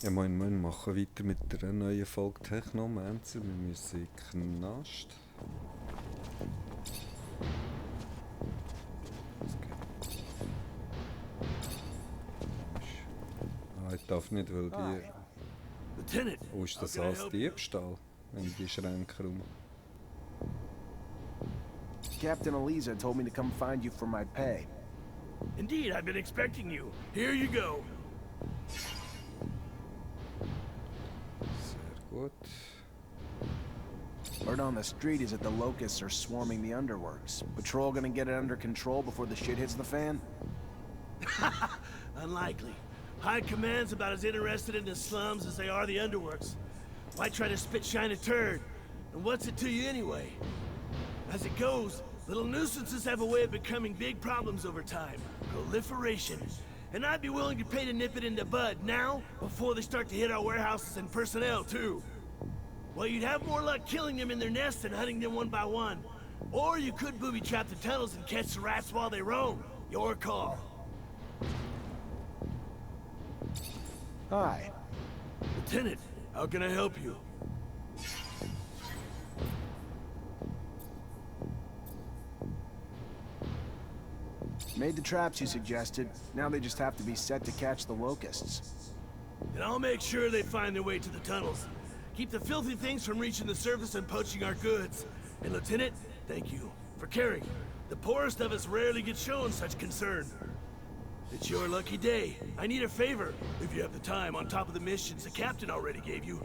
Ja, moin, moin, machen weiter mit der neuen Folge Technomancer. Wir müssen in den Knast. Ich darf nicht, weil die... Lieutenant, Oh, ist das alles Diebstahl? Wenn die Schränke rum... Captain Eliza told me to come find you for my pay. Indeed, I've been expecting you. Here you go. Sehr gut. Word on the street is that the locusts are swarming the underworks. Patrol gonna get it under control before the shit hits the fan? Unlikely. High Command's about as interested in the slums as they are the underworks. Why try to spit shine a turd? And what's it to you anyway? As it goes, little nuisances have a way of becoming big problems over time. Proliferation. And I'd be willing to pay to nip it in the bud now, before they start to hit our warehouses and personnel too. Well, you'd have more luck killing them in their nests than hunting them one by one. Or you could booby-trap the tunnels and catch the rats while they roam. Your call. Hi. Lieutenant, how can I help you? Made the traps you suggested. Now they just have to be set to catch the locusts. And I'll make sure they find their way to the tunnels. Keep the filthy things from reaching the surface and poaching our goods. And Lieutenant, thank you for caring. The poorest of us rarely get shown such concern. It's your lucky day. I need a favor, if you have the time, on top of the missions the captain already gave you.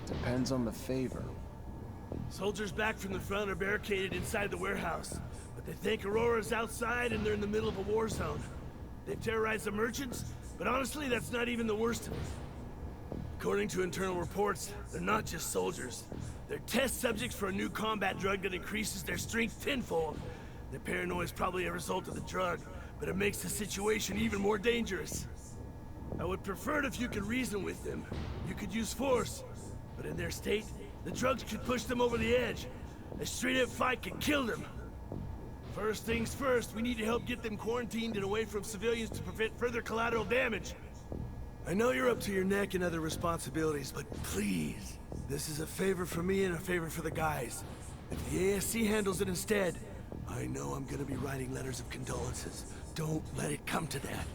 Depends on the favor. Soldiers back from the front are barricaded inside the warehouse. But they think Aurora's outside and they're in the middle of a war zone. They've terrorized the merchants, but honestly, that's not even the worst of it. According to internal reports, they're not just soldiers. They're test subjects for a new combat drug that increases their strength tenfold. Their paranoia is probably a result of the drug, but it makes the situation even more dangerous. I would prefer it if you could reason with them. You could use force, but in their state, the drugs could push them over the edge. A straight-up fight could kill them. First things first, we need to help get them quarantined and away from civilians to prevent further collateral damage. I know you're up to your neck in other responsibilities, but please, this is a favor for me and a favor for the guys. If the ASC handles it instead, I know I'm gonna be writing letters of condolences. Don't let it come to that.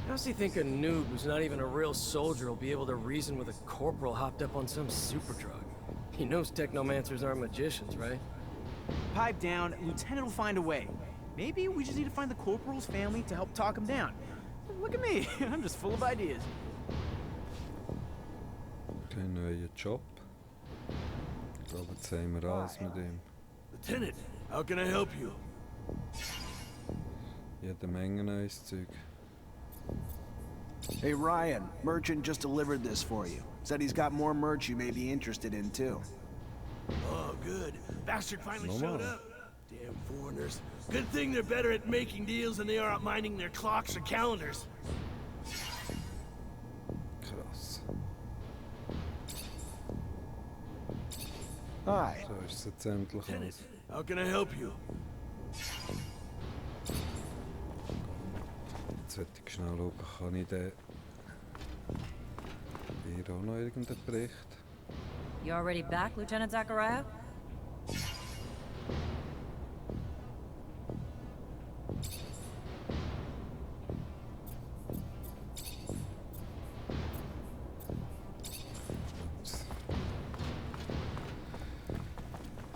How's he think a noob who's not even a real soldier will be able to reason with a corporal hopped up on some super drug? He knows Technomancers aren't magicians, right? Pipe down, Lieutenant will find a way. Maybe we just need to find the Corporal's family to help talk him down. Look at me, I'm just full of ideas. Kein neuer Job. Ich glaube, jetzt haben wir alles mit ihm. Lieutenant, how can I help you? Jede Menge neues Zeug. Hey Ryan, merchant just delivered this for you. Said he's got more merch you may be interested in too. Oh, good. Bastard finally No showed more. up. Damn foreigners. Good thing they're better at making deals than they are at minding their clocks or calendars. Krass. Hi. So ist es jetzt endlich Lieutenant, alles. how can I help you? Jetzt sollte ich schnell schauen, kann ich den... Hier auch noch irgendeinen Bericht? You already back, Lieutenant Zachariah?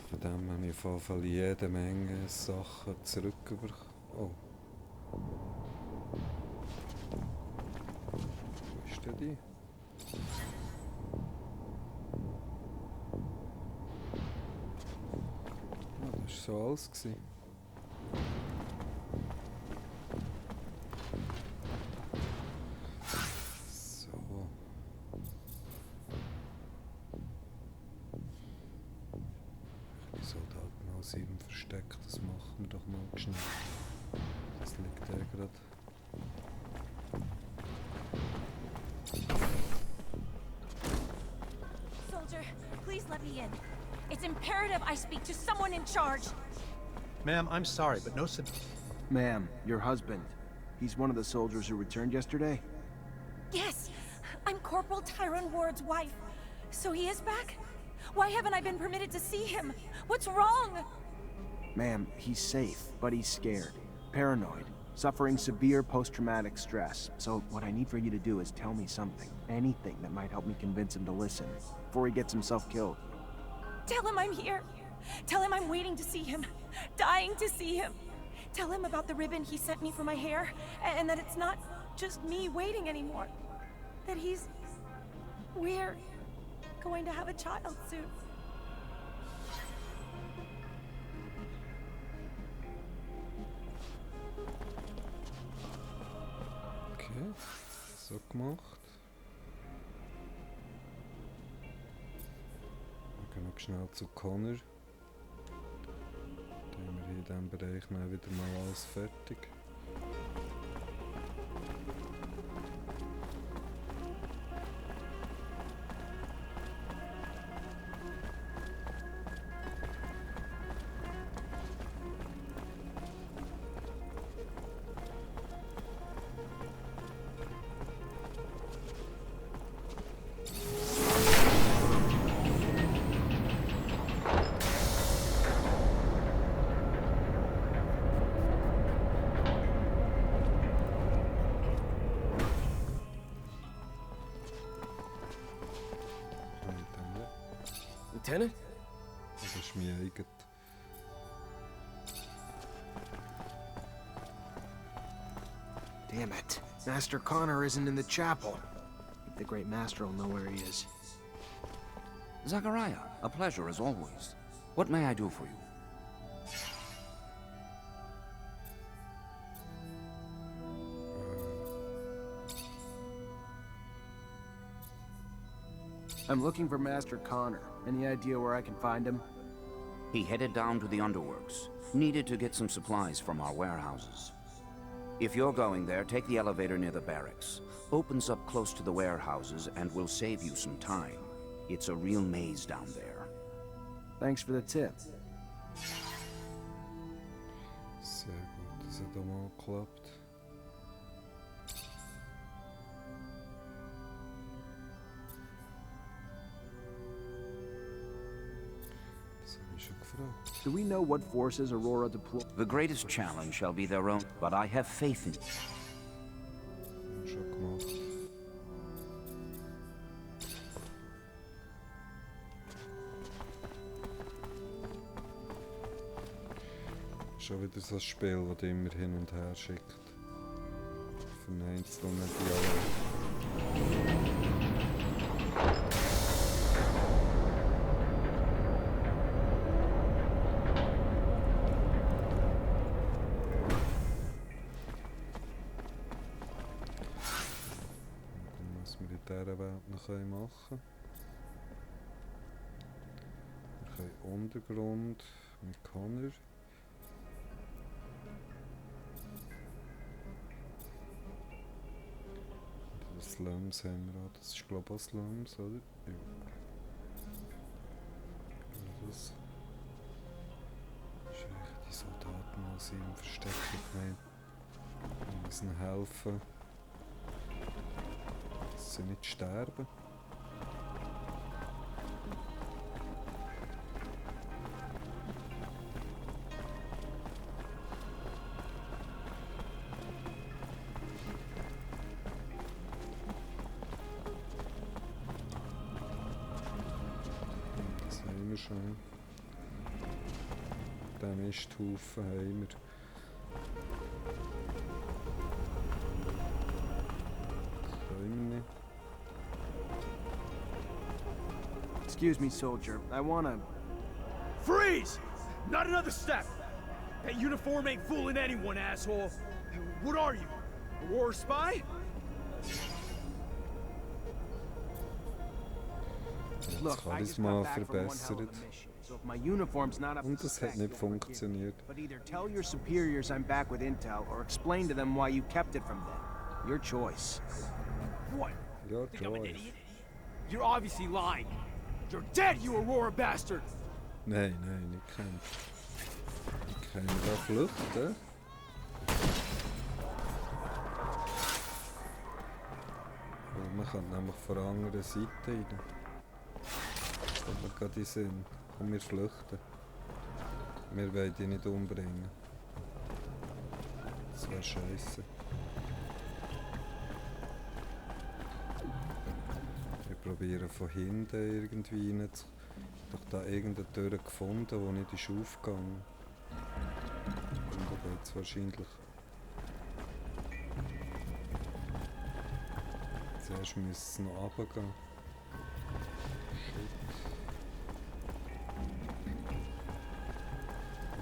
Von dem habe ich auf jeden Fall jede Menge Sachen zurückbekommen. Oh. Wo ist denn die? Ah, das war so alles gewesen. So. Die Soldaten aus ihrem Versteck, das machen wir doch mal schnell. Das liegt da gerade. Soldier, please let me in. It's imperative I speak to someone in charge. Ma'am, I'm sorry, but no sub... Ma'am, your husband. He's one of the soldiers who returned yesterday? Yes, I'm Corporal Tyrone Ward's wife. So he is back? Why haven't I been permitted to see him? What's wrong? Ma'am, he's safe, but he's scared. Paranoid. Suffering severe post-traumatic stress. So what I need for you to do is tell me something. Anything that might help me convince him to listen. Before he gets himself killed. Tell him I'm here. Tell him I'm waiting to see him. Dying to see him. Tell him about the ribbon he sent me for my hair. And that it's not just me waiting anymore. That we're going to have a child soon. Okay, so gemacht. Wir gehen noch schnell zu Connor. Dann haben wir hier in diesem Bereich dann wieder mal alles fertig. Lieutenant? Das ist mein eigen. Damn it. Master Connor isn't in the chapel. The Great Master will know where he is. Zachariah, a pleasure as always. What may I do for you? I'm looking for Master Connor. Any idea where I can find him? He headed down to the underworks. Needed to get some supplies from our warehouses. If you're going there, take the elevator near the barracks. Opens up close to the warehouses and will save you some time. It's a real maze down there. Thanks for the tip. Sehr gut, das hat auch mal geklappt. Das habe ich schon gefragt. Do we know what forces Aurora deployed? The greatest challenge shall be their own, but I have faith in you. Schon gemacht. Schon wieder so ein Spiel, das dich immer hin und her schickt. Für einen einzelnen Dialog. Was wir in dieser Welt noch machen können. Wir können Untergrund mit Connor. Slums haben wir auch. Das ist glaube ich auch Slums, oder? Ja. Das ist echt die Soldaten, die sie im Versteck haben. Wir müssen helfen, dass sie nicht sterben. Schon. Den Misthaufen haben wir. Das können wir nicht. Excuse me, soldier. I wanna... Freeze! Not another step! That uniform ain't fooling anyone, asshole! What are you? A war spy? Look, I just got back from one hell of a mission, so if my uniform's not up to Und das hat spec, nicht don't forgive me. funktioniert. But either tell your superiors I'm back with intel, or explain to them why you kept it from them. Your choice. What? Ja, Think I'm an klar. idiot? You're obviously lying. You're dead, you Aurora bastard! Nein, nein, nicht kämpfen. Ich kann da flüchten. Man kann nämlich von der anderen Seite rein. Kommt mir gerade in den Sinn. Komm, wir flüchten. Wir wollen die nicht umbringen. Das wäre scheisse. Wir probieren von hinten irgendwie rein. Ich habe doch da irgendeine Tür gefunden, die nicht ist aufgegangen. Und da geht es wahrscheinlich. Zuerst müssen es noch runtergehen. Shit.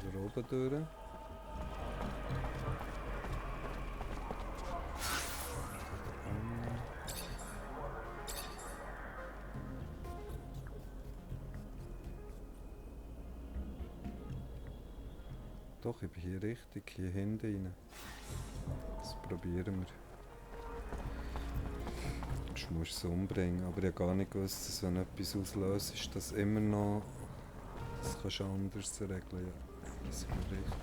Oder oben durch. Doch, ich bin hier richtig, hier hinten rein. Das probieren wir. Sonst musst du es umbringen, aber ich habe gar nicht gewusst, dass wenn etwas auslöst, ist das immer noch... Das kannst du anders regeln, ja. Das ist mir richtig.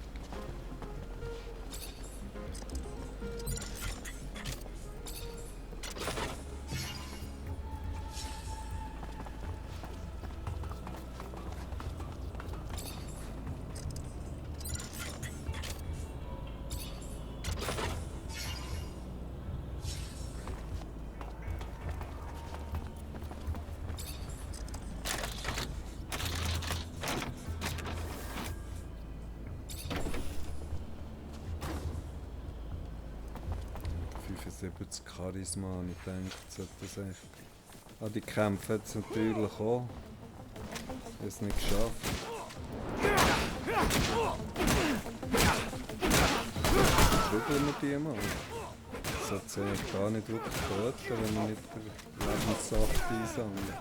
Charisma, und ich denke, sollte das echt... Ah, die Kämpfe hat es natürlich auch. Ich habe es nicht geschafft. Prügeln wir die mal. Das sollte sie eigentlich gar nicht wirklich töten, wenn wir nicht den Lebenssaft einsammeln.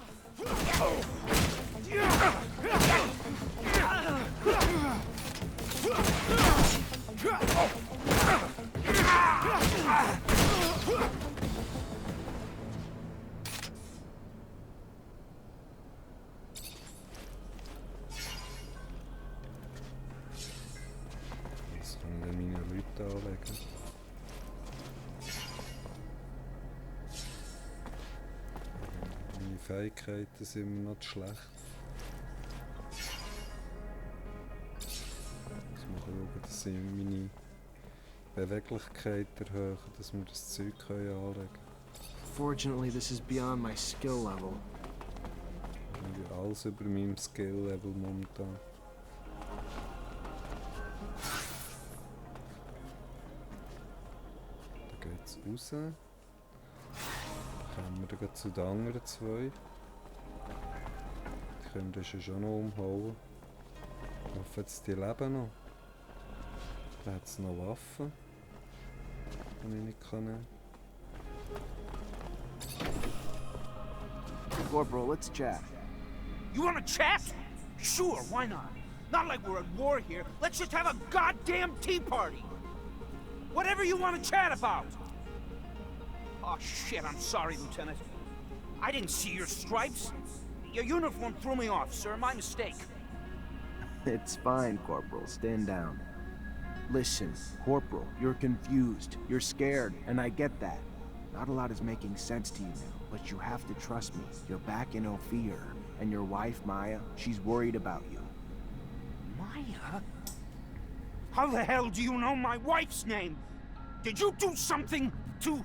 Fähigkeiten sind immer noch schlecht. Jetzt muss ich schauen, dass ich meine Beweglichkeit erhöhen, dass wir das Zeug anlegen können. Fortunately, this is beyond my skill level. Ich habe alles über meinem Skill-Level momentan. Da geht es raus. Kommen wir dann zu den anderen zwei. Die können das schon noch umhauen. Ich hoffe jetzt, die leben noch. Da hat es noch Waffen, die ich nicht nehmen kann. Corporal, let's chat. You wanna chat? Sure, why not? Not like we're at war here. Let's just have a goddamn tea party. Whatever you want to chat about. Oh shit, I'm sorry, Lieutenant. I didn't see your stripes. Your uniform threw me off, sir. My mistake. It's fine, Corporal. Stand down. Listen, Corporal, you're confused. You're scared, and I get that. Not a lot is making sense to you now, but you have to trust me. You're back in Ophir, and your wife, Maya, she's worried about you. Maya? How the hell do you know my wife's name? Did you do something to...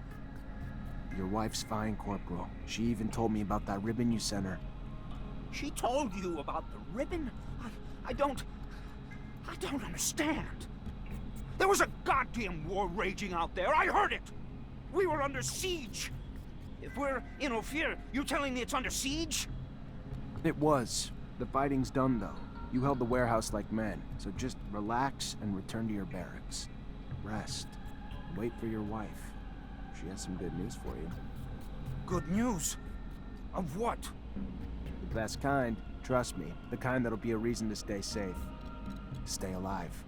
Your wife's fine, Corporal. She even told me about that ribbon you sent her. She told you about the ribbon? I don't understand. There was a goddamn war raging out there. I heard it. We were under siege. If we're in Ophir, you telling me it's under siege? It was. The fighting's done, though. You held the warehouse like men, so just relax and return to your barracks. Rest. Wait for your wife. She has some good news for you. Good news? Of what? The best kind. Trust me. The kind that'll be a reason to stay safe. Stay alive.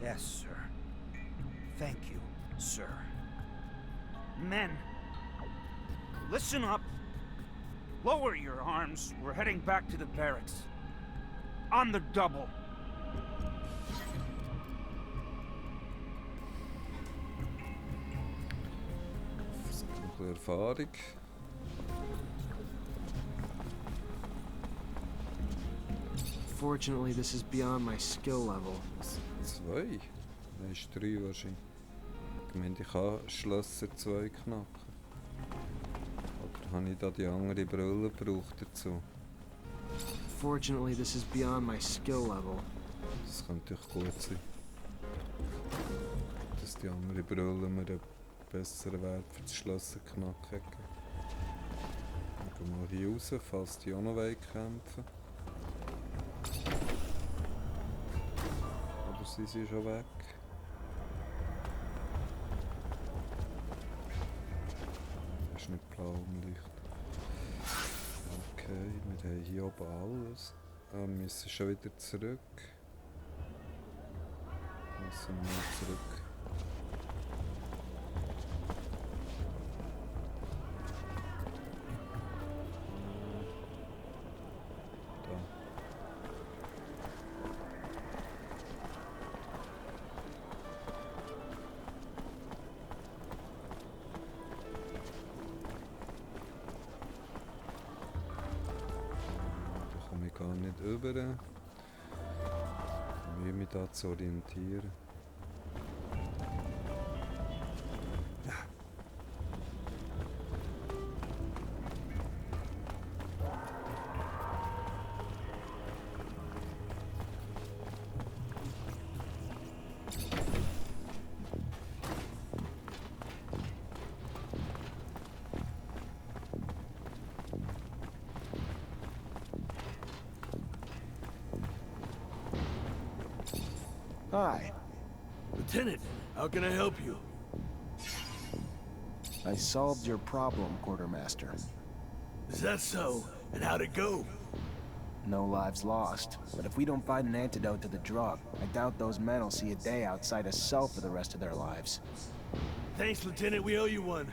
Yes, sir. Thank you, sir. Men, listen up. Lower your arms. We're heading back to the barracks. On the double. bisschen Erfahrung. Fortunately, this is beyond my skill level. 2? Nein, ist 3 wahrscheinlich. Ich meine, ich kann Schlösser 2 knacken. Oder habe ich da die andere Brille gebraucht dazu? Fortunately, this is beyond my skill level. Das könnte natürlich gut sein. Dass die andere Brille mir einen besseren Wert für das Schlösser knacken hat. Dann gehen wir hier raus, falls die auch noch kämpfen. Oder sind sie schon weg? Das ist nicht blau umlicht. Okay, wir haben hier oben alles. Wir müssen schon wieder zurück. Müssen wir mal zurück. Gar nicht über. Ich muss mich da zu orientieren. Hi. Lieutenant, how can I help you? I solved your problem, Quartermaster. Is that so? And how'd it go? No lives lost. But if we don't find an antidote to the drug, I doubt those men will see a day outside a cell for the rest of their lives. Thanks, Lieutenant. We owe you one.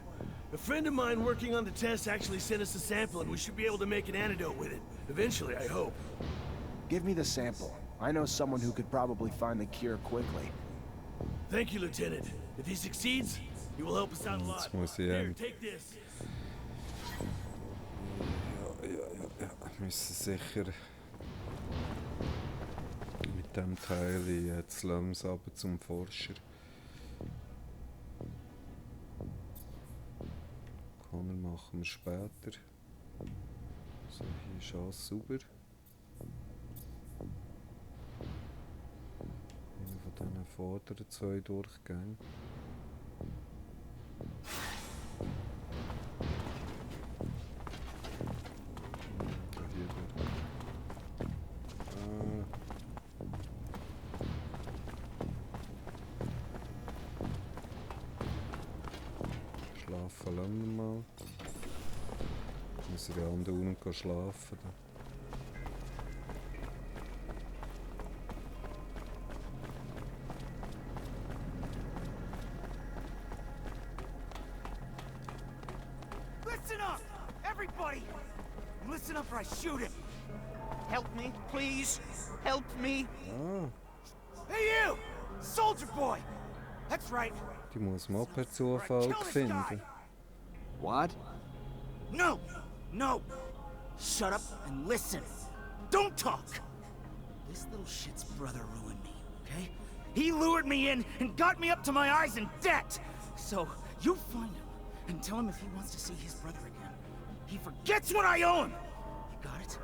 A friend of mine working on the test actually sent us a sample, and we should be able to make an antidote with it. Eventually, I hope. Give me the sample. I know someone who could probably find the cure quickly. Thank you, Lieutenant. If he succeeds, he will help us out a lot. Here, take this. Ja. Wir müssen sicher mit dem Teil jetzt Slums runter zum Forscher. Connor machen wir später. So, hier ist alles sauber. Einer von diesen vorderen 2 Durchgängen. Schlafen lassen wir mal. Müssen wir an der unten schlafen. Listen up! Everybody! Listen up or I shoot him! Help me, please! Help me! Hey you! Soldier boy! That's right! Die muss man auch per Zufall finden. What? No! No! Shut up and listen! Don't talk! This little shit's brother ruined me, okay? He lured me in and got me up to my eyes in debt! So, you find him and tell him if he wants to see his brother again. He forgets what I owe him! You got it?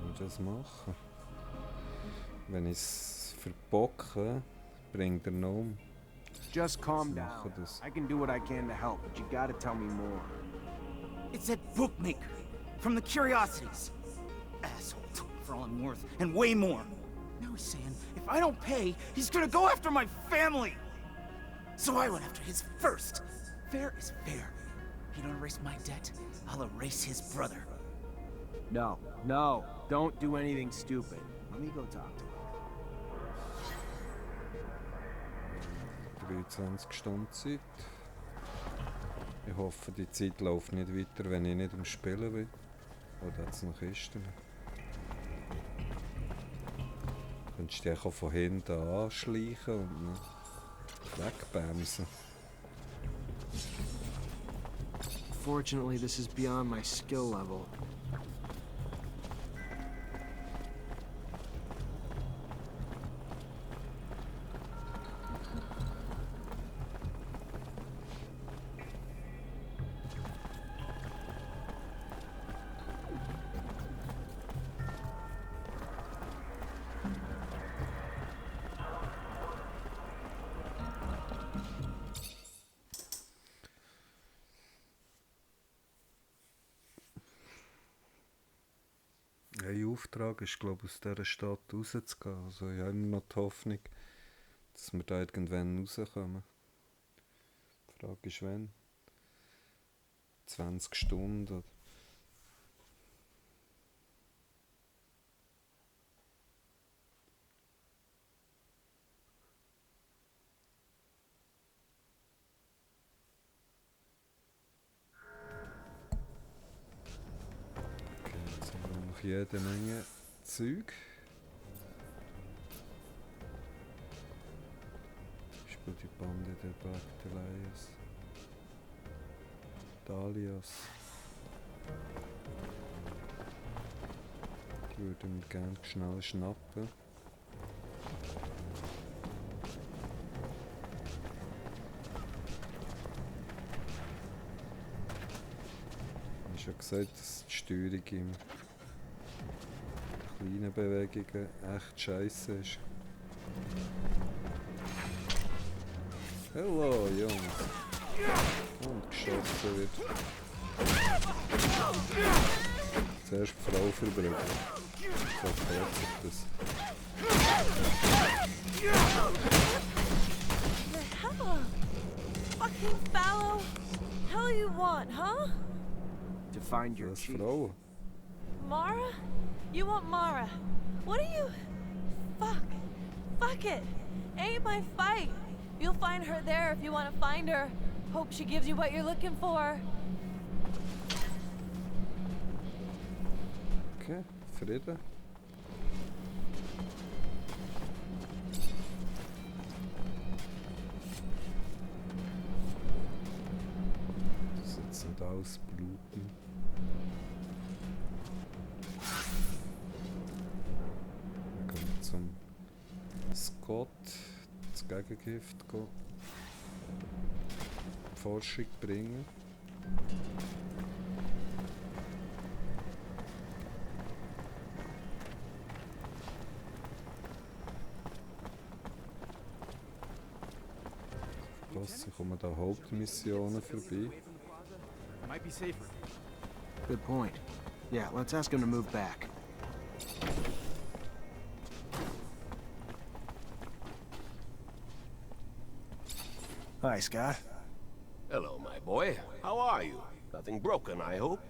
Wenn ich das mache. Wenn ich es verbocke, bringt er noch um. Just calm down. I can do what I can to help, but you gotta tell me more. It's that bookmaker from the Curiosities. Asshole took me for all I'm worth, and way more. Now he's saying if I don't pay, he's gonna go after my family. So I went after his first. Fair is fair. If you don't erase my debt, I'll erase his brother. No, don't do anything stupid. Let me go talk to him. 23 Stunden Zeit. Ich hoffe, die Zeit läuft nicht weiter, wenn ich nicht am Spielen bin. Oder hat es noch Kisten? Wenn könntest dich auch von hinten anschleichen und ihn wegbremsen. Fortunately, this is beyond my skill level. Ein Auftrag ist, glaube ich, aus dieser Stadt rauszugehen. Also ich habe immer noch die Hoffnung, dass wir da irgendwann rauskommen. Die Frage ist, wann? 20 Stunden? Oder? Jede Menge Zeug. Zum Beispiel die Bande der Bactelias. Dalias. Die würden wir gerne schnell schnappen. Ich habe schon gesagt, dass die Steuerung im kleinen Bewegungen echt scheiße ist. Hallo Jungs! Und geschossen wird. Zuerst die Frau verbrücken. So klärt sich das. The hell? Fucking fallow? Hell you want, huh? To find your Das chief. Frau. Mara? You want Mara? What are you? Fuck. Fuck it. Ain't my fight. You'll find her there if you want to find her. Hope she gives you what you're looking for. Okay, Frieden. Das ist jetzt nicht ausbluten. Wir können zum Scott, das Gegengift gehen. Forschung bringen. Ich komme da Hauptmissionen vorbei. Might be safer. Good point. Yeah, let's ask him to move back. Hi, Scott. Hello, my boy. How are you? Nothing broken, I hope?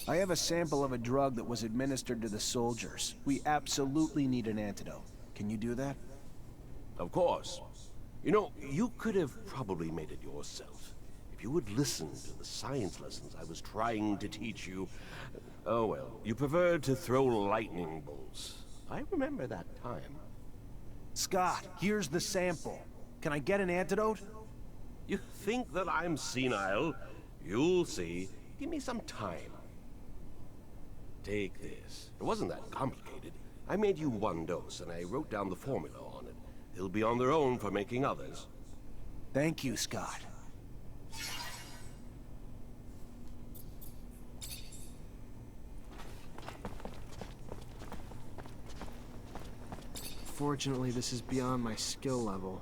I have a sample of a drug that was administered to the soldiers. We absolutely need an antidote. Can you do that? Of course. You know, you could have probably made it yourself. If you would listen to the science lessons I was trying to teach you. Oh well, you preferred to throw lightning bolts. I remember that time. Scott, here's the sample. Can I get an antidote? You think that I'm senile? You'll see. Give me some time. Take this. It wasn't that complicated. I made you one dose, and I wrote down the formula on it. They'll be on their own for making others. Thank you, Scott. Fortunately, this is beyond my skill level.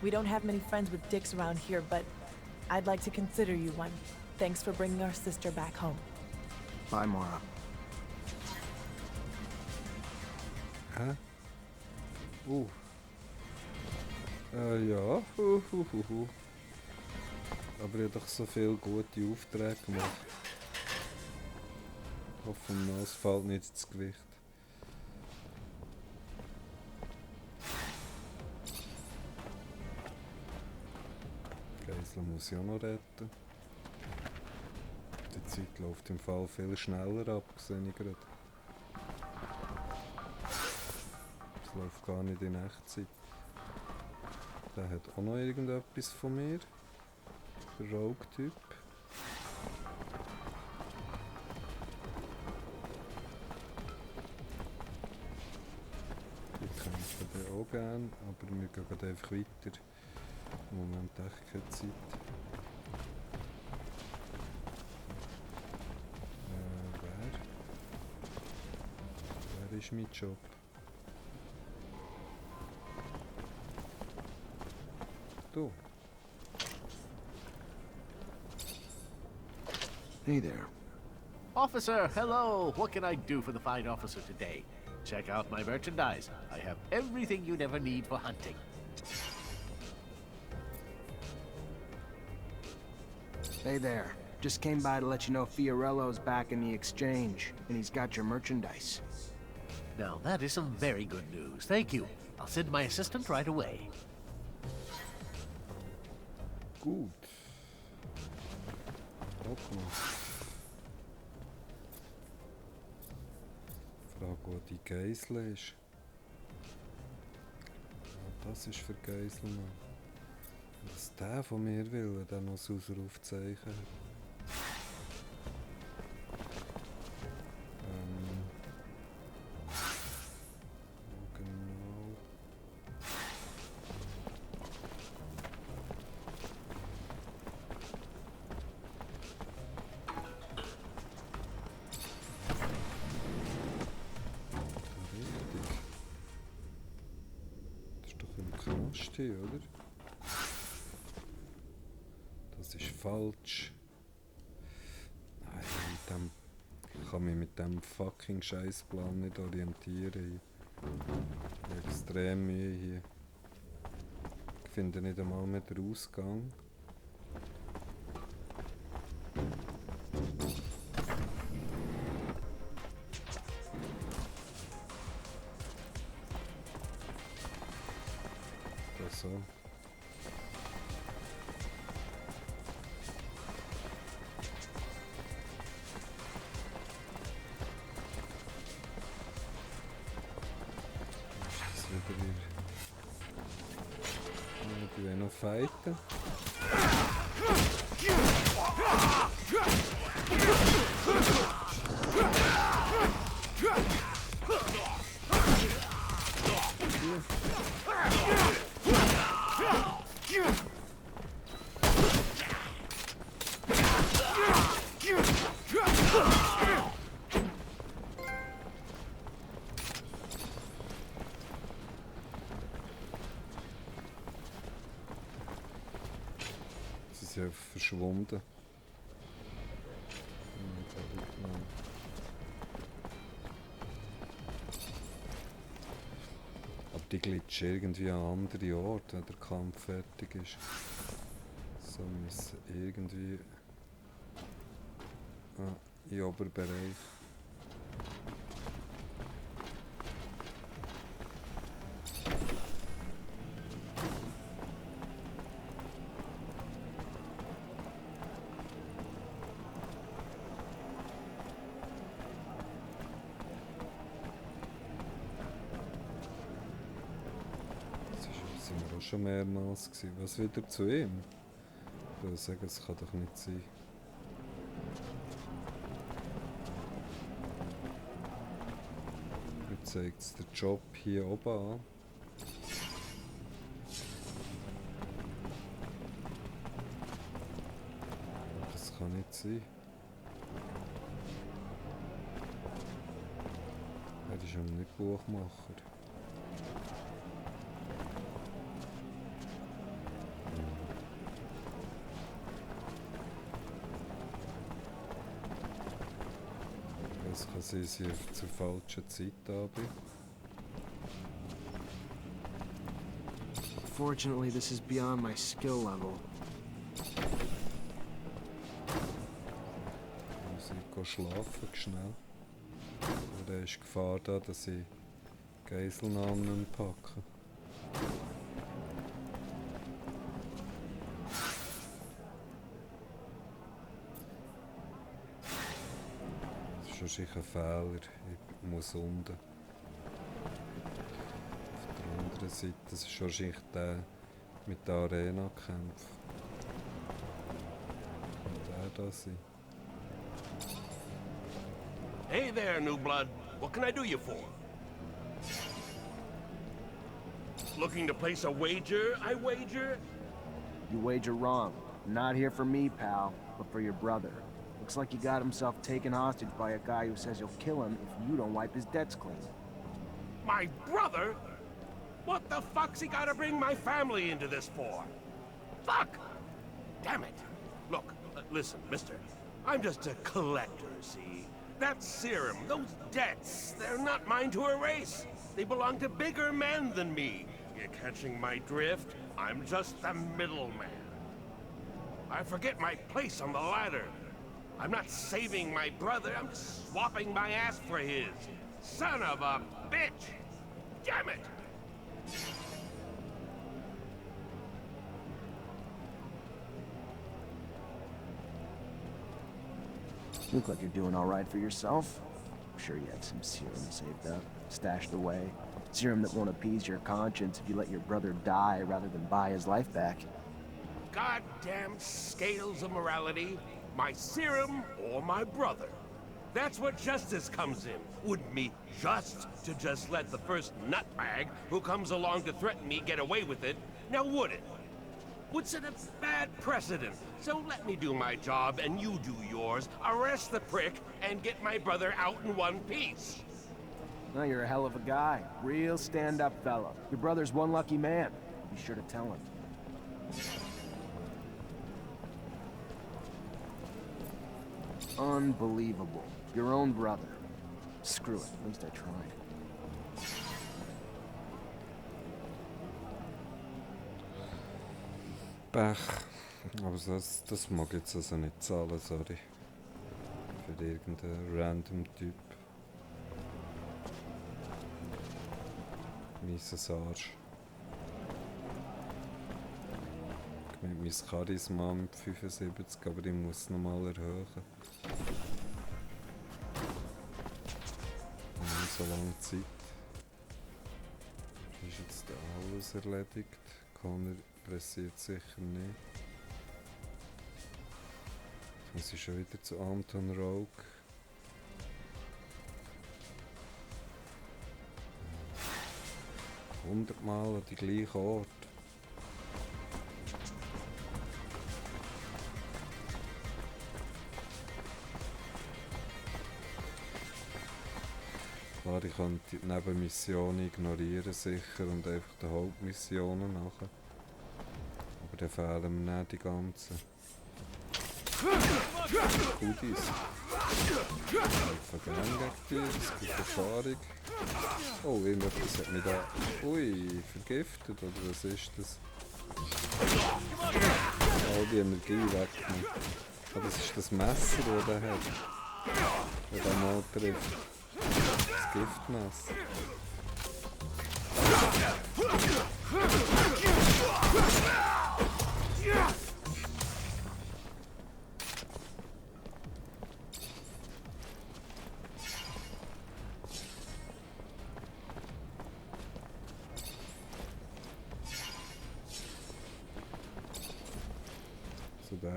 We don't have many friends with dicks around here, but I'd like to consider you one. Thanks for bringing our sister back home. Bye, Mara. Hä? Ja. Aber ich habe doch so viele gute Aufträge gemacht. Hoffen, es fällt nicht ins Gewicht. Geisel muss ich auch noch retten. Die Zeit läuft im Fall viel schneller ab, sehe ich gerade. Es läuft gar nicht in Echtzeit. Der hat auch noch irgendetwas von mir. Der Rogue-Typ. Die kämpfen den auch gerne, aber wir gehen gerade einfach weiter. Im Moment echt keine Zeit. Wer ist mein Job? Du. Hey there. Officer, hello! What can I do for the fine officer today? Check out my merchandise. I have everything you'd ever need for hunting. Hey there. Just came by to let you know Fiorello's back in the exchange, and he's got your merchandise. Now, that is some very good news. Thank you. I'll send my assistant right away. Gut. Guck mal. Frage, wo die Geisel ist. Ah, das ist für Geiselmann. Was der von mir will, der noch sauser aufzeichnen hat. Genau. Richtig. Das ist doch im Knast hier, oder? Das ist falsch. Nein, ich kann mich mit dem fucking Scheißplan nicht orientieren. Ich habe extrem Mühe hier. Ich finde nicht einmal mehr den Ausgang. Das so. Ich will noch fighten. Sie sind einfach verschwunden. Aber die glitschen irgendwie an andere Orte, wenn der Kampf fertig ist. So müssen irgendwie im Oberbereich. Schon mehrmals gewesen. Was wieder zu ihm? Ich würde sagen, es kann doch nicht sein. Jetzt zeigt es den Job hier oben an. Das kann nicht sein. Er ist ja nicht Buchmacher. Das kann sein, dass ich zur falschen Zeit da bin. Fortunately, this is beyond my skill level. Muss ich schlafen, schnell. Oder ist Gefahr da, dass ich Geiselnahmen packe? Das ist wahrscheinlich ein Fehler. Ich muss unten. Auf der anderen Seite, das ist wahrscheinlich der mit der Arena kämpft. Könnte er da sein? Hey there, new blood. What can I do you for? Looking to place a wager, I wager? You wager wrong. Not here for me, pal, but for your brother. Looks like he got himself taken hostage by a guy who says he'll kill him if you don't wipe his debts clean. My brother? What the fuck's he gotta bring my family into this for? Fuck! Damn it! Look, listen, mister. I'm just a collector, see? That serum, those debts, they're not mine to erase. They belong to bigger men than me. You catching my drift? I'm just the middleman. I forget my place on the ladder. I'm not saving my brother, I'm just swapping my ass for his. Son of a bitch! Damn it! You look like you're doing all right for yourself. I'm sure you had some serum saved up, stashed away. Serum that won't appease your conscience if you let your brother die rather than buy his life back. Goddamn scales of morality. My serum or my brother. That's what justice comes in. Wouldn't be just to just let the first nutbag who comes along to threaten me get away with it, now would it? Would set a bad precedent. So let me do my job and you do yours. Arrest the prick and get my brother out in one piece. No, you're a hell of a guy. Real stand-up fella. Your brother's one lucky man. Be sure to tell him. Unbelievable. Your own brother. Screw it. At least I tried. Pech. Aber das mag ich jetzt also nicht zahlen, sorry. Für irgendeinen random Typ. Mieses Arsch. Ich meine, mein Charisma mit 75, aber ich muss es nochmal erhöhen. Ich habe nicht so lange Zeit. Ist jetzt alles erledigt? Connor pressiert sicher nicht. Jetzt muss ich schon wieder zu Anton Rogue. Hundertmal an die gleichen Ort. Klar, ich könnte die Nebenmissionen ignorieren sicher und einfach die Hauptmissionen nachher. Aber dann fehlen mir nicht die ganzen Goodies. Ich gerne gegen die, es gibt Erfahrung. Oh, irgendetwas hat mich da... Ui, vergiftet, oder was ist das? All die Energie weggenommen. Ah, das ist das Messer, das er hat. Das er mal trifft. Das Giftmesser.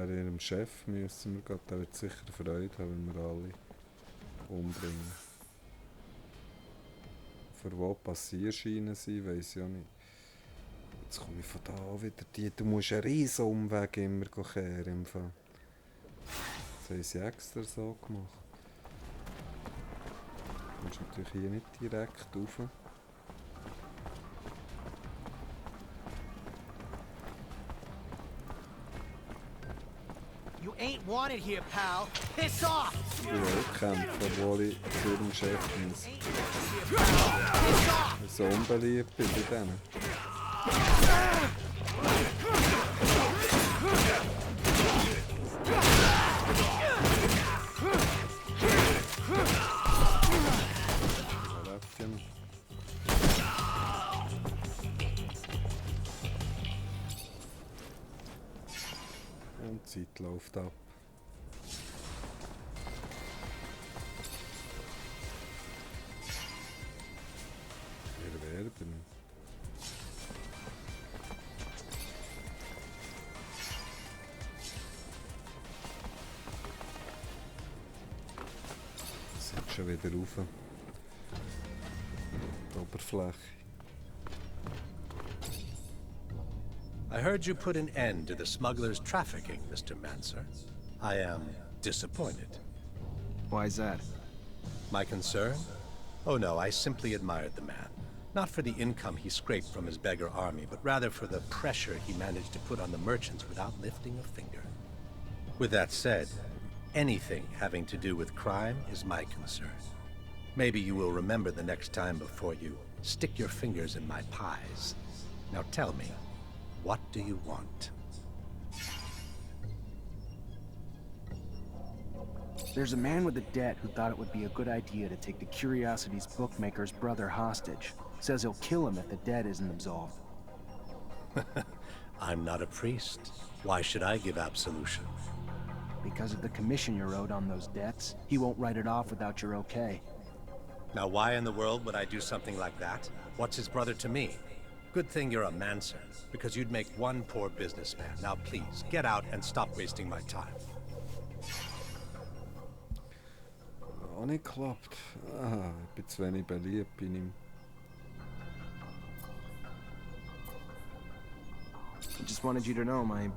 Ihrem Chef müssen wir gehen, der wird sicher Freude haben, wenn wir alle umbringen. Für wo Passierschienen sind, weiss ich auch nicht. Jetzt komme ich von da wieder die. Du musst einen riesen Umweg immer kehren im Fall. Das haben sie extra so gemacht. Du kommst natürlich hier nicht direkt rauf. You ain't wanted here, pal. Piss off! Ich will auch kämpfen, obwohl ich zu ihrem Geschäft muss. So unbeliebt bin bei denen. Und die Zeit läuft ab. Erwerben. Sind schon wieder rauf. Die Oberfläche. I heard you put an end to the smugglers' trafficking, Mr. Mancer. I am disappointed. Why's that? My concern? Oh no, I simply admired the man. Not for the income he scraped from his beggar army, but rather for the pressure he managed to put on the merchants without lifting a finger. With that said, anything having to do with crime is my concern. Maybe you will remember the next time before you stick your fingers in my pies. Now tell me, what do you want? There's a man with a debt who thought it would be a good idea to take the Curiosity's bookmaker's brother hostage. Says he'll kill him if the debt isn't absolved. I'm not a priest. Why should I give absolution? Because of the commission you're owed on those debts, he won't write it off without your okay. Now why in the world would I do something like that? What's his brother to me? Good thing you're a Mancer, because you'd make one poor businessman. Now please, get out and stop wasting my time. Auch nicht geklappt. Ah, ich bin zu wenig beliebt bei ihm. I just wanted you to know my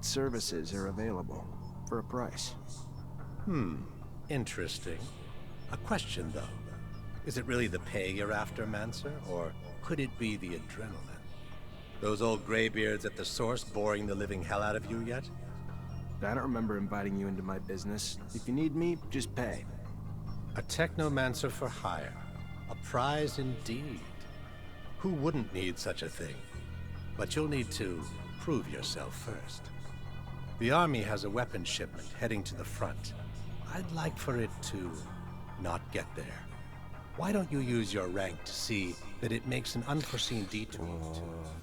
services are available for a price. Interesting. A question though. Is it really the pay you're after, Mancer, or could it be the adrenaline? Those old graybeards at the source boring the living hell out of you yet? I don't remember inviting you into my business. If you need me, just pay. A Technomancer for hire. A prize indeed. Who wouldn't need such a thing? But you'll need to prove yourself first. The army has a weapons shipment heading to the front. I'd like for it to not get there. Why don't you use your rank to see that it makes an unforeseen detour?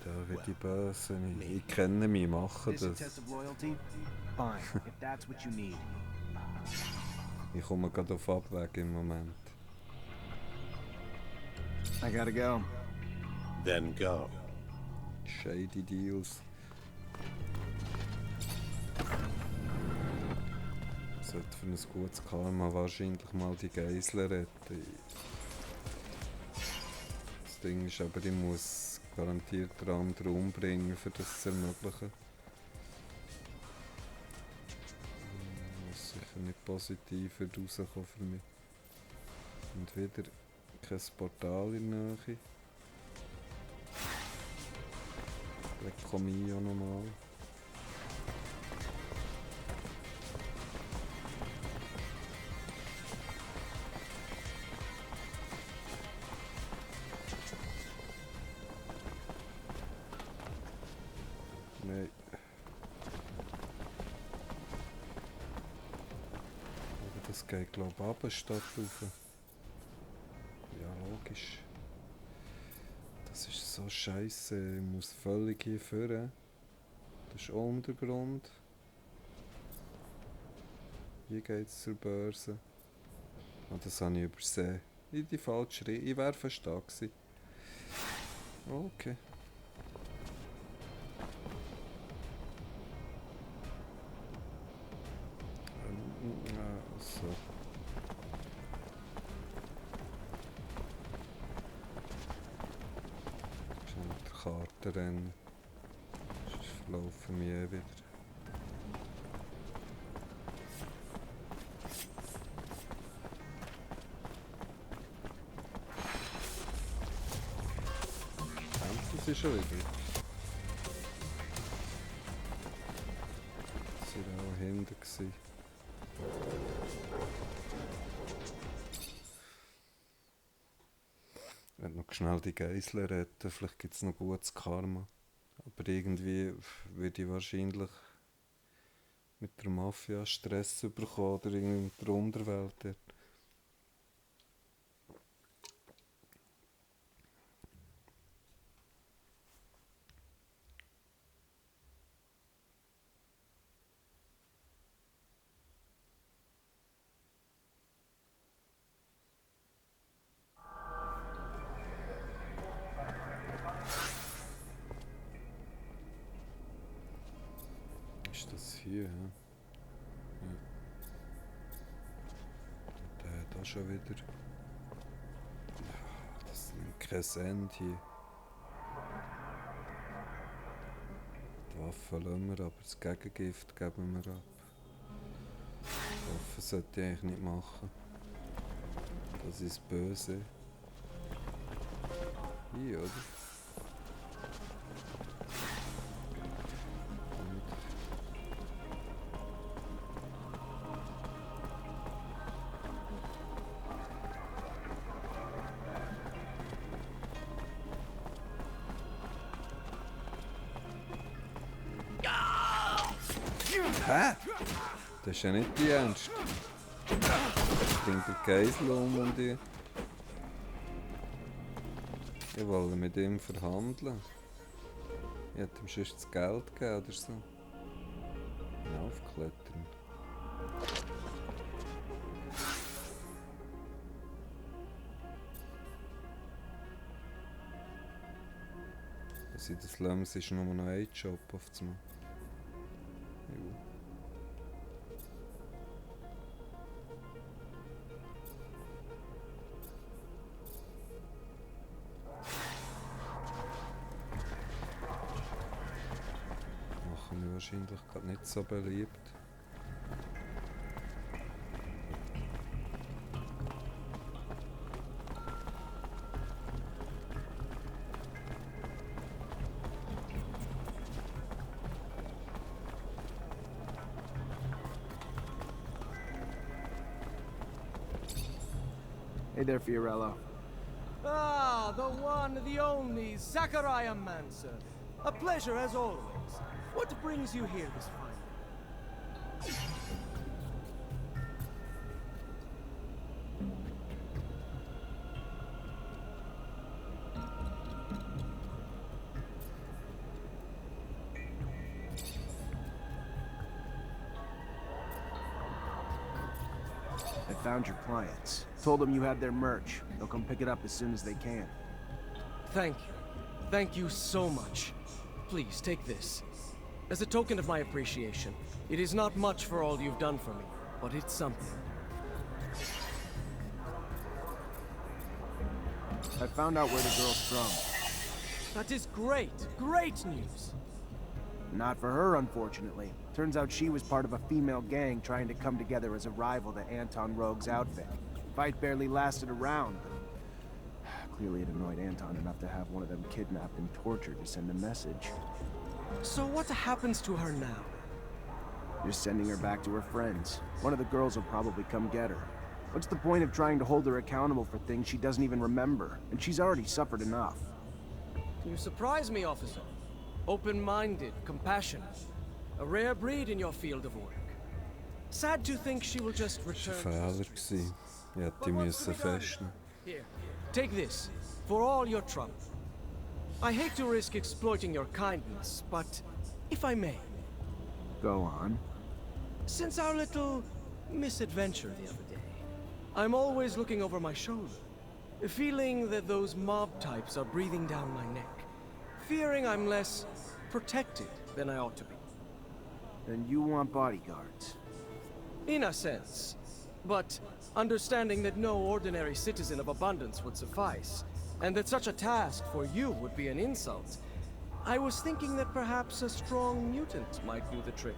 Da wird die Böse. Ich kenne mich, mache This a das. test of loyalty? Fine, if that's what you need. Ich komme gerade auf Abweg im Moment. I gotta go. Then go. Shady Deals. Ich sollte für ein gutes Karma wahrscheinlich mal die Geisler retten. Das Ding ist aber, ich muss garantiert den anderen umbringen, für das zu ermöglichen. Muss sicher nicht positiver rauskommen für mich. Und wieder kein Portal in der Nähe. Vielleicht komme ich ja nochmal. Nein. Aber das geht glaube ich runter statt rauf. Ja, logisch. Das ist so scheiße, ich muss völlig hier vorne. Das ist Untergrund. Hier geht es zur Börse. Ah, das habe ich übersehen. In die falsche Richtung. Ich wäre fast da gewesen. Okay. So. Schon mit der Karte rennen. Sonst verlaufen wir eh wieder. Das ist schon wieder. Sind auch hinten Ende gewesen. Ich werde noch schnell die Geisel retten, vielleicht gibt es noch gutes Karma. Aber irgendwie würde ich wahrscheinlich mit der Mafia Stress bekommen oder irgendwie mit der Unterwelt dort. Ist das hier, ja? Ja. Der da schon wieder. Das nimmt kein Ende hier. Die Waffe lassen wir, aber das Gegengift geben wir ab. Die Waffe sollte ich eigentlich nicht machen. Das ist böse. Hier, oder? Hä? Das ist ja nicht die Ernst. Ich bringe den Geisel um und ich wollte mit ihm verhandeln. Ich hätte ihm sonst das Geld gegeben oder so. Aufklettern. Also in den Slums ist nur noch ein Job auf zu machen. Machen wir wahrscheinlich gerade nicht so beliebt. Hey there, Fiorello. Ah, the one, the only Technomancer. A pleasure as always. What brings you here this fine? I found your clients. Told them you had their merch. They'll come pick it up as soon as they can. Thank you. Thank you so much. Please, take this. As a token of my appreciation, it is not much for all you've done for me, but it's something. I found out where the girl's from. That is great, great news. Not for her, unfortunately. Turns out she was part of a female gang trying to come together as a rival to Anton Rogue's outfit. Fight barely lasted a round, but clearly it annoyed Anton enough to have one of them kidnapped and tortured to send a message. So what happens to her now? You're sending her back to her friends. One of the girls will probably come get her. What's the point of trying to hold her accountable for things she doesn't even remember? And she's already suffered enough. You surprise me, officer. Open-minded, compassionate. A rare breed in your field of work. Sad to think she will just return to the streets. But what's to be done? Here, take this, for all your trouble. I hate to risk exploiting your kindness, but if I may. Go on. Since our little misadventure the other day, I'm always looking over my shoulder, feeling that those mob types are breathing down my neck, fearing I'm less protected than I ought to be. Then you want bodyguards. In a sense, but understanding that no ordinary citizen of abundance would suffice, and that such a task for you would be an insult, I was thinking that perhaps a strong mutant might do the trick.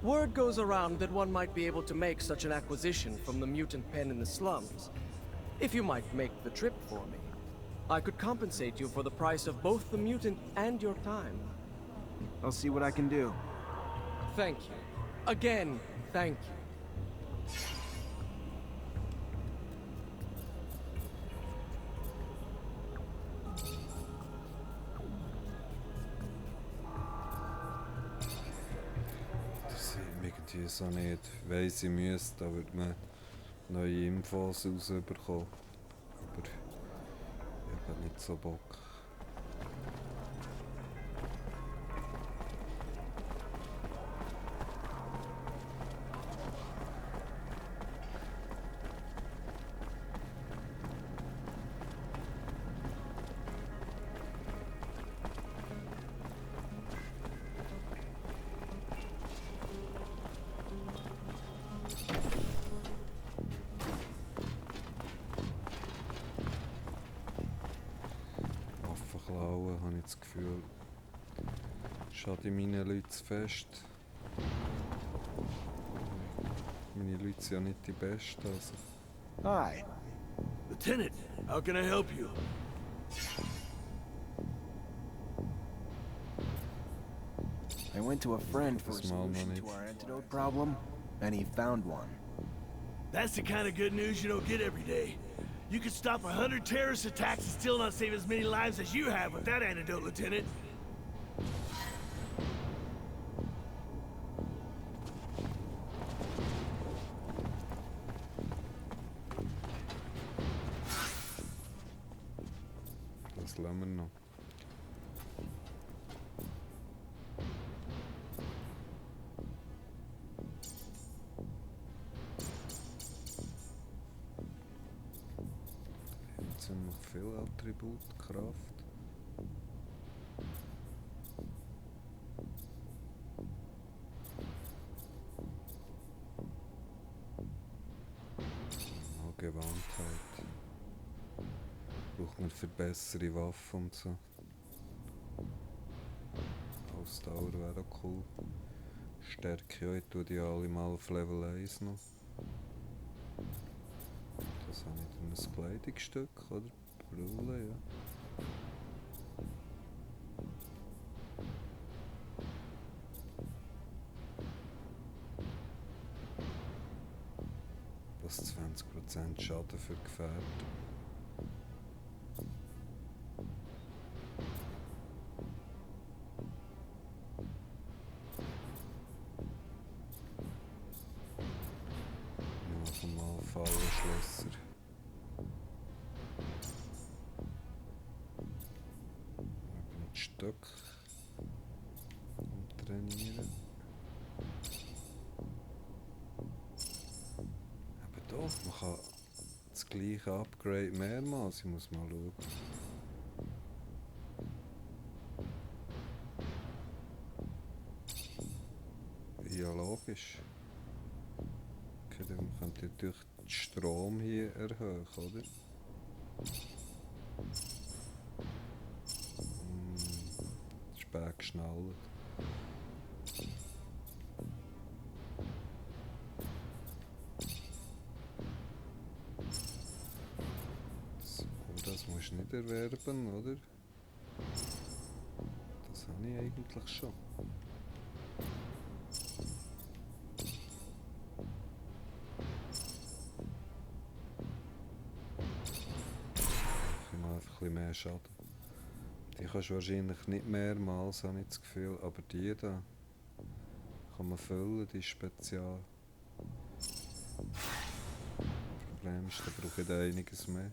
Word goes around that one might be able to make such an acquisition from the mutant pen in the slums. If you might make the trip for me, I could compensate you for the price of both the mutant and your time. I'll see what I can do. Thank you. Again, thank you. Das ich irgendwie so nicht weiss, ich müsste, da würde man neue Infos rausbekommen. Aber ich habe nicht so Bock. Klauen, habe ich das Gefühl. Schade meinen Leuten zu fest. Meine Leute sind ja nicht die Besten. Also. Hi. Lieutenant, how can I help you? I went to a friend for a solution to our antidote problem, and he found one. That's the kind of good news you don't get every day. You could stop 100 terrorist attacks and still not save as many lives as you have with that antidote, Lieutenant. Das lassen wir noch. Ziemlich viel Attributkraft. Auch Gewandtheit. Braucht man für bessere Waffen und so. Ausdauer wäre auch cool. Stärke, ja, ich tue die alle mal auf Level 1 noch. Das habe ich dann ein Kleidungsstück, oder? Brille, ja. Das 20% Schaden für Gefährte. Machen mal Fallenschlösser. Stück trainieren. Aber doch, man kann das gleiche Upgrade mehrmals. Ich muss mal schauen. Ja, logisch. Okay, dann könnt ihr durch den Strom hier erhöhen, oder? Geschnallt. So, das musst du nicht erwerben, oder? Das habe ich eigentlich schon. Ich mache einfach ein bisschen mehr Schaden. Die kannst du wahrscheinlich nicht mehrmals, habe ich das Gefühl, aber die da kann man füllen, die Spezial. Das Problem ist, da brauche ich da einiges mehr.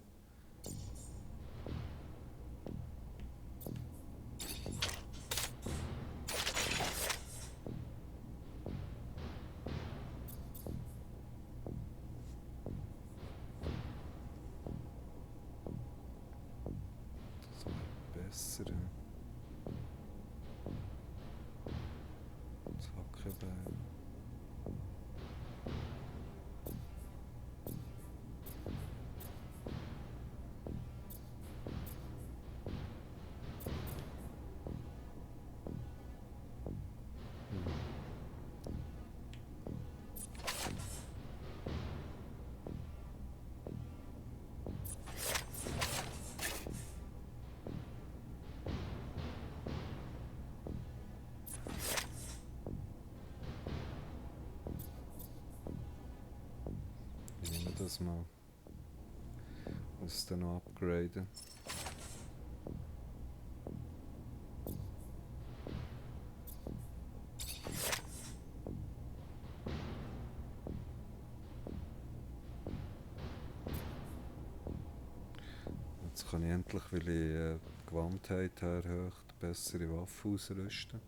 Besser. Das Hackenbein. das mal. Muss es dann noch upgraden. Jetzt kann ich endlich, weil ich die Gewandtheit erhöht, bessere Waffen ausrüsten.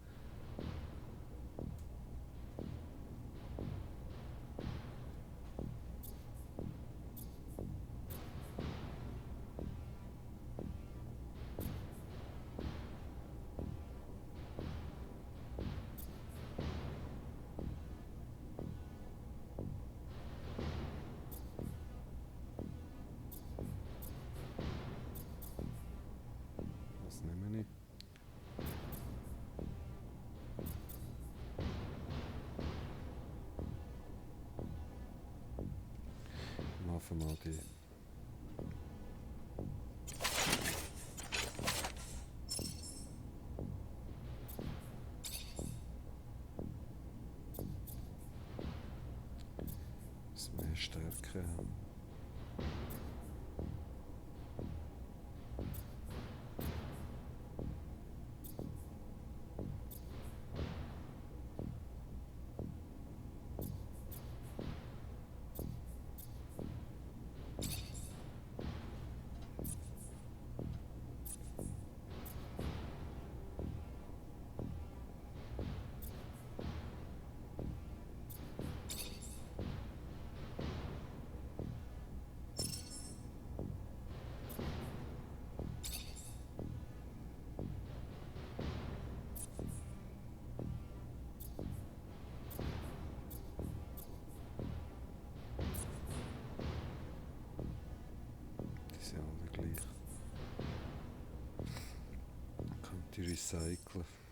Was nehme ich? Machen wir mal die. Dass wir mehr Stärke haben. Die sind alle gleich. Man kann die recyceln.